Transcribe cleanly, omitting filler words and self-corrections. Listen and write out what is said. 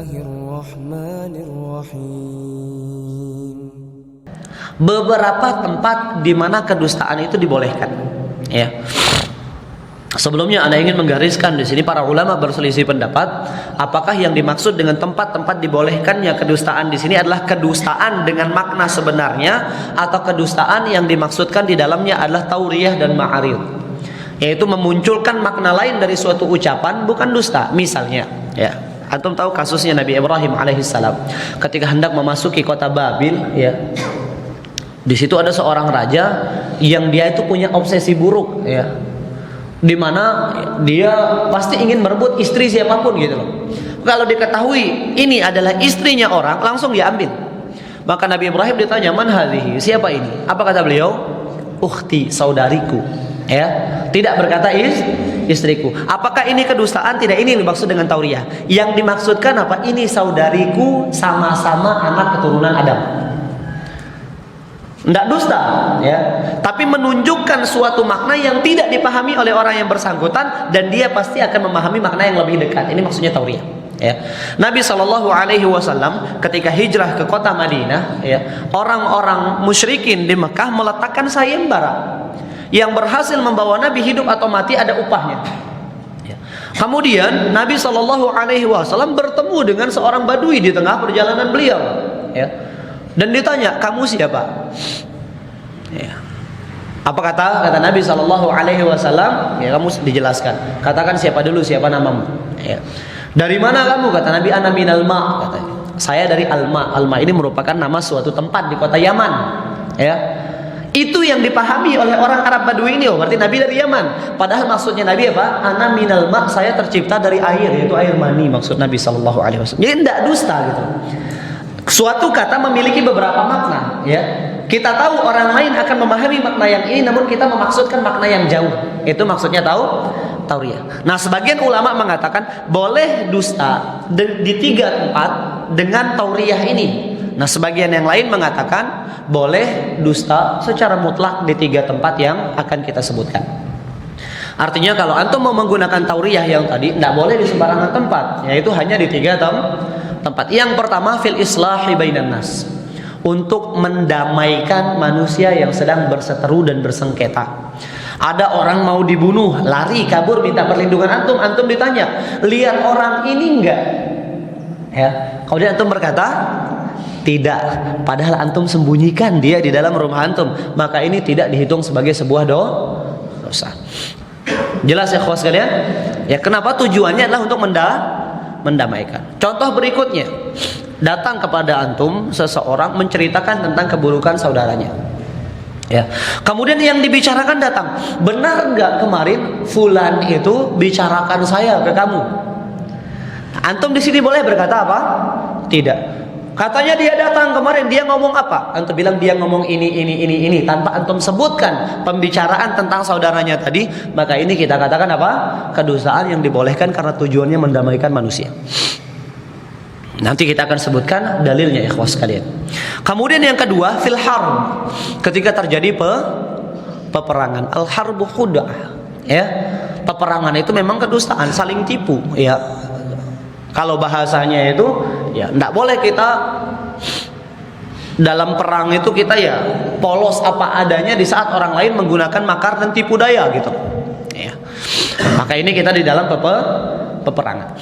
Bismillahirrahmanirrahim. Beberapa tempat di mana kedustaan itu dibolehkan. Ya. Sebelumnya Anda ingin menggariskan di sini para ulama berselisih pendapat, apakah yang dimaksud dengan tempat-tempat dibolehkannya kedustaan di sini adalah kedustaan dengan makna sebenarnya atau kedustaan yang dimaksudkan di dalamnya adalah tauriyah dan ma'arid, yaitu memunculkan makna lain dari suatu ucapan bukan dusta. Misalnya, ya, antum tahu kasusnya Nabi Ibrahim alaihissalam ketika hendak memasuki kota Babil, ya. Di situ ada seorang raja yang dia itu punya obsesi buruk, ya. Di mana dia pasti ingin merebut istri siapapun gitu loh. Kalau diketahui ini adalah istrinya orang, langsung dia ambil. Maka Nabi Ibrahim ditanya, "Man hadhihi?" Siapa ini? Apa kata beliau? "Ukhti, saudariku." Ya, tidak berkata istriku. Apakah ini kedustaan? Tidak, ini yang dimaksud dengan tauriyah. Yang dimaksudkan apa? Ini saudariku, sama-sama anak keturunan Adam. Tidak dusta, ya, tapi menunjukkan suatu makna yang tidak dipahami oleh orang yang bersangkutan dan dia pasti akan memahami makna yang lebih dekat. Ini maksudnya tauriyah. Ya. Nabi SAW ketika hijrah ke kota Madinah, ya, orang-orang musyrikin di Mekah meletakkan sayembara. Yang berhasil membawa Nabi hidup atau mati ada upahnya. Ya. Kemudian Nabi SAW bertemu dengan seorang badui di tengah perjalanan beliau. Ya. Dan ditanya, "Kamu siapa?" Ya. Apa kata Nabi SAW? Ya, kamu dijelaskan. Katakan siapa dulu, siapa namamu? Ya. Dari mana kamu? Kata Nabi, "Ana minal ma." Katanya, saya dari Alma. Alma ini merupakan nama suatu tempat di kota Yaman. Ya. Itu yang dipahami oleh orang Arab Badui ini. Oh, berarti Nabi dari Yaman. Padahal maksudnya Nabi apa? "Ana minal ma." Saya tercipta dari air, yaitu air mani. Maksud Nabi SAW. Jadi tidak dusta gitu. Suatu kata memiliki beberapa makna, ya. Kita tahu orang lain akan memahami makna yang ini, namun kita memaksudkan makna yang jauh. Itu maksudnya tauriyah. Nah, sebagian ulama mengatakan boleh dusta di 3 tempat dengan tauriyah ini. Nah, sebagian yang lain mengatakan boleh dusta secara mutlak di 3 tempat yang akan kita sebutkan. Artinya kalau antum mau menggunakan tauriyah yang tadi, tidak boleh di sembarangan tempat, yaitu hanya di 3 tempat. Yang pertama, fil islahi bainan nas, untuk mendamaikan manusia yang sedang berseteru dan bersengketa. Ada orang mau dibunuh, lari kabur minta perlindungan antum ditanya, "Lihat orang ini enggak?" Ya, kemudian antum berkata, "Tidak." Padahal antum sembunyikan dia di dalam rumah antum, maka ini tidak dihitung sebagai sebuah dosa. Jelas ya kawan sekalian? Ya, kenapa? Tujuannya adalah untuk mendamaikan. Contoh berikutnya, datang kepada antum seseorang menceritakan tentang keburukan saudaranya. Ya. Kemudian yang dibicarakan datang, "Benar nggak kemarin fulan itu bicarakan saya ke kamu?" Antum di sini boleh berkata apa? Tidak. Katanya dia datang kemarin, dia ngomong apa? Antum bilang dia ngomong ini tanpa antum sebutkan pembicaraan tentang saudaranya tadi, maka ini kita katakan apa? Kedustaan yang dibolehkan karena tujuannya mendamaikan manusia. Nanti kita akan sebutkan dalilnya, ikhwas sekalian. Kemudian yang kedua, fil harb, ketika terjadi peperangan. Al harbu khudah, ya. Peperangan itu memang kedustaan, saling tipu, ya. Kalau bahasanya itu, ya, tidak boleh kita dalam perang itu kita ya polos apa adanya di saat orang lain menggunakan makar dan tipu daya gitu. Ya. Maka ini kita di dalam peperangan.